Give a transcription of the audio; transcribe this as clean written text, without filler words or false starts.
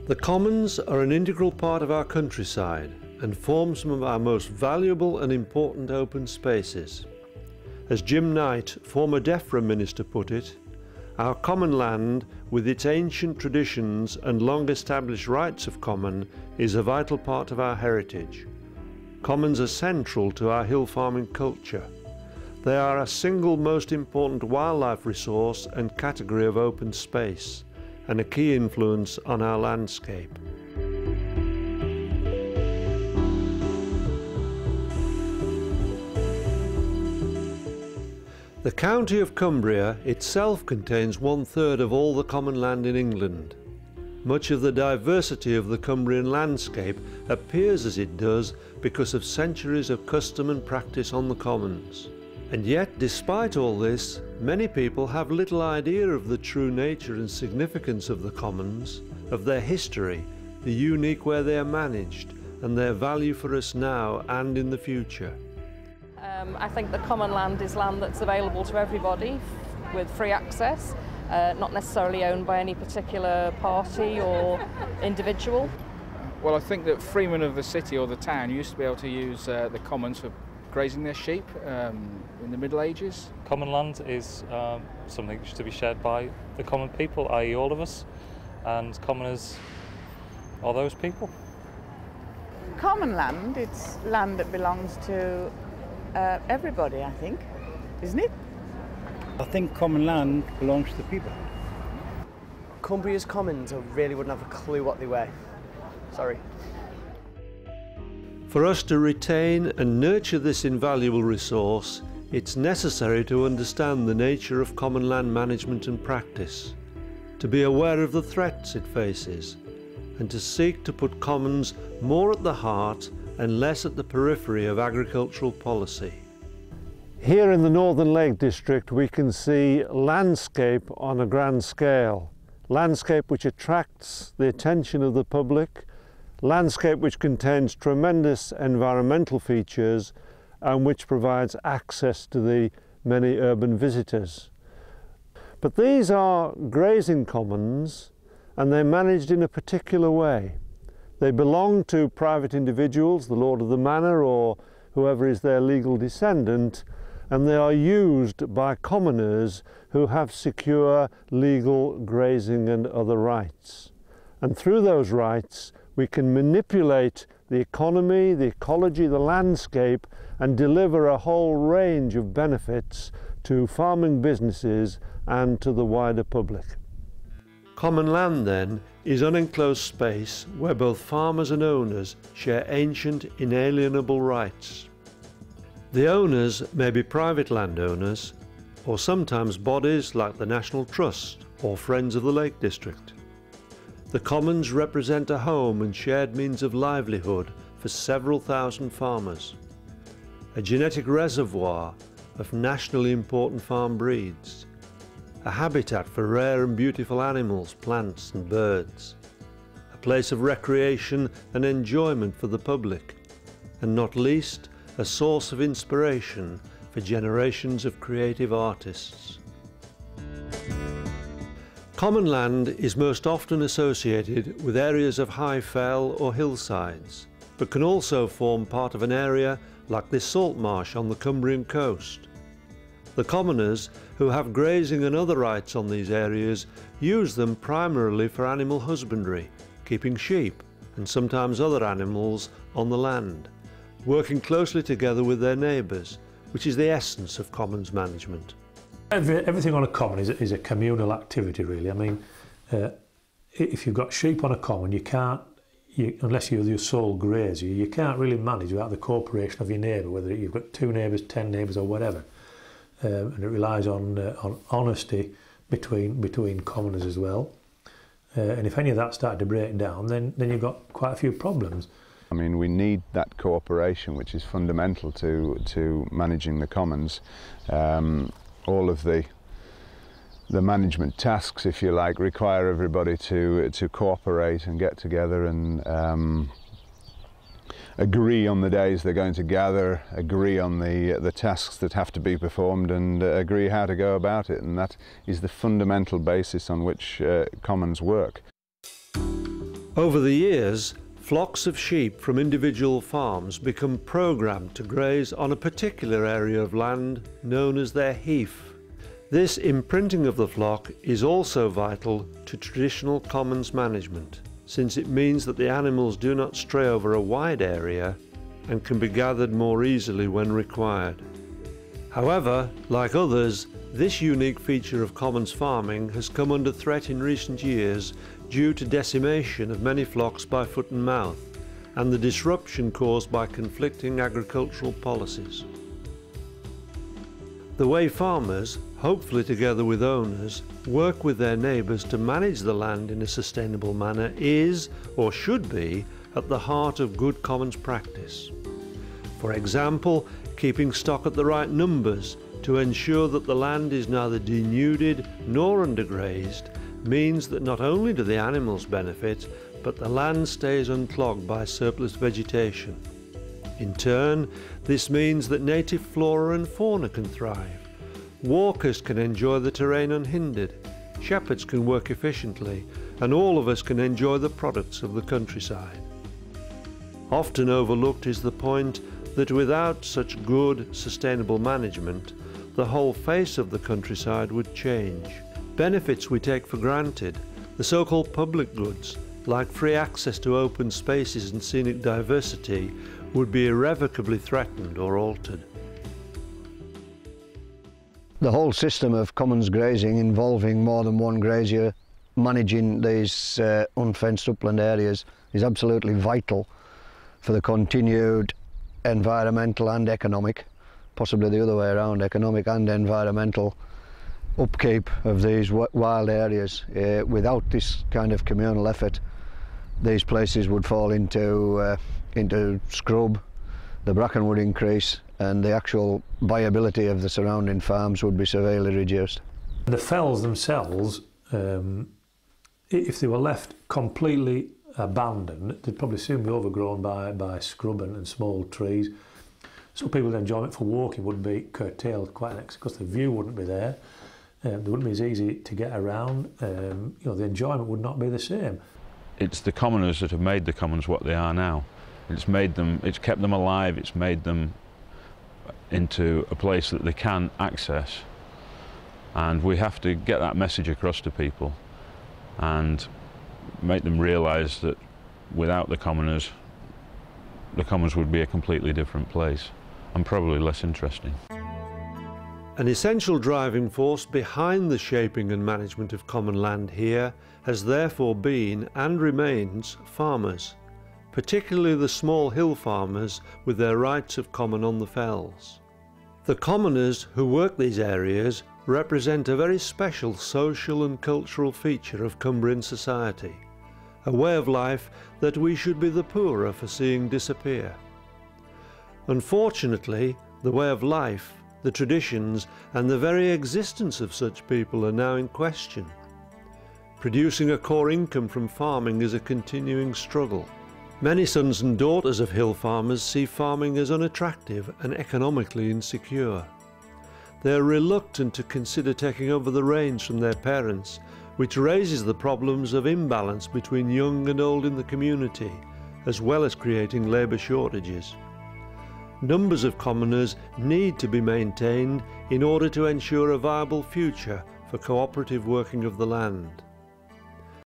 The commons are an integral part of our countryside and form some of our most valuable and important open spaces. As Jim Knight, former DEFRA minister, put it, our common land, with its ancient traditions and long-established rights of common, is a vital part of our heritage. Commons are central to our hill farming culture. They are our single most important wildlife resource and category of open space, and a key influence on our landscape. The county of Cumbria itself contains 1/3 of all the common land in England. Much of the diversity of the Cumbrian landscape appears as it does because of centuries of custom and practice on the commons. And yet, despite all this, many people have little idea of the true nature and significance of the commons, of their history, the unique way they are managed, and their value for us now and in the future. I think the common land is land that's available to everybody with free access, not necessarily owned by any particular party or individual. Well, I think that freemen of the city or the town used to be able to use the commons for grazing their sheep in the Middle Ages. Common land is something to be shared by the common people, i.e. all of us, and commoners are those people. Common land, it's land that belongs to everybody, I think, isn't it? I think common land belongs to the people. Cumbria's commons, I really wouldn't have a clue what they were. Sorry. For us to retain and nurture this invaluable resource, it's necessary to understand the nature of common land management and practice, to be aware of the threats it faces, and to seek to put commons more at the heart and less at the periphery of agricultural policy. Here in the Northern Lake District we can see landscape on a grand scale, landscape which attracts the attention of the public, landscape which contains tremendous environmental features and which provides access to the many urban visitors. But these are grazing commons and they're managed in a particular way. They belong to private individuals, the lord of the manor or whoever is their legal descendant, and they are used by commoners who have secure legal grazing and other rights. And through those rights we can manipulate the economy, the ecology, the landscape, and deliver a whole range of benefits to farming businesses and to the wider public. Common land, then, is unenclosed space where both farmers and owners share ancient, inalienable rights. The owners may be private landowners, or sometimes bodies like the National Trust or Friends of the Lake District. The commons represent a home and shared means of livelihood for several thousand farmers, a genetic reservoir of nationally important farm breeds, a habitat for rare and beautiful animals, plants and birds, a place of recreation and enjoyment for the public, and not least, a source of inspiration for generations of creative artists. Common land is most often associated with areas of high fell or hillsides, but can also form part of an area like this salt marsh on the Cumbrian coast. The commoners who have grazing and other rights on these areas use them primarily for animal husbandry, keeping sheep and sometimes other animals on the land, working closely together with their neighbours, which is the essence of commons management. Everything on a common is a communal activity, really. I mean, if you've got sheep on a common, you can't, unless you're your sole grazer, you can't really manage without the cooperation of your neighbour, whether you've got 2 neighbours, 10 neighbours or whatever. And it relies on honesty between commoners as well. And if any of that started to break down, then you've got quite a few problems. I mean, we need that cooperation, which is fundamental to managing the commons. All of the management tasks, if you like, require everybody to cooperate and get together and agree on the days they're going to gather, agree on the tasks that have to be performed, and agree how to go about it. And that is the fundamental basis on which commons work. Over the years, flocks of sheep from individual farms become programmed to graze on a particular area of land known as their heath. This imprinting of the flock is also vital to traditional commons management, since it means that the animals do not stray over a wide area and can be gathered more easily when required. However, like others, this unique feature of commons farming has come under threat in recent years due to decimation of many flocks by foot and mouth and the disruption caused by conflicting agricultural policies. The way farmers, hopefully together with owners, work with their neighbours to manage the land in a sustainable manner is, or should be, at the heart of good commons practice. For example, keeping stock at the right numbers to ensure that the land is neither denuded nor undergrazed means that not only do the animals benefit, but the land stays unclogged by surplus vegetation. In turn, this means that native flora and fauna can thrive. Walkers can enjoy the terrain unhindered, shepherds can work efficiently, and all of us can enjoy the products of the countryside. Often overlooked is the point that without such good, sustainable management, the whole face of the countryside would change. Benefits we take for granted, the so-called public goods, like free access to open spaces and scenic diversity, would be irrevocably threatened or altered. The whole system of commons grazing involving more than one grazier managing these unfenced upland areas is absolutely vital for the continued environmental and economic, possibly the other way around, economic and environmental upkeep of these wild areas. Without this kind of communal effort, these places would fall into scrub, the bracken would increase, and the actual viability of the surrounding farms would be severely reduced. The fells themselves, if they were left completely abandoned, they'd probably soon be overgrown by scrub and small trees. So people's enjoyment for walking would be curtailed quite because the view wouldn't be there. They wouldn't be as easy to get around. You know, the enjoyment would not be the same. It's the commoners that have made the commons what they are now. It's made them, it's kept them alive, it's made them into a place that they can access. And we have to get that message across to people and make them realise that without the commons would be a completely different place and probably less interesting. An essential driving force behind the shaping and management of common land here has therefore been and remains farmers, particularly the small hill farmers with their rights of common on the fells. The commoners who work these areas represent a very special social and cultural feature of Cumbrian society, a way of life that we should be the poorer for seeing disappear. Unfortunately, the way of life, the traditions and the very existence of such people are now in question. Producing a core income from farming is a continuing struggle. Many sons and daughters of hill farmers see farming as unattractive and economically insecure. They are reluctant to consider taking over the reins from their parents, which raises the problems of imbalance between young and old in the community, as well as creating labour shortages. Numbers of commoners need to be maintained in order to ensure a viable future for cooperative working of the land.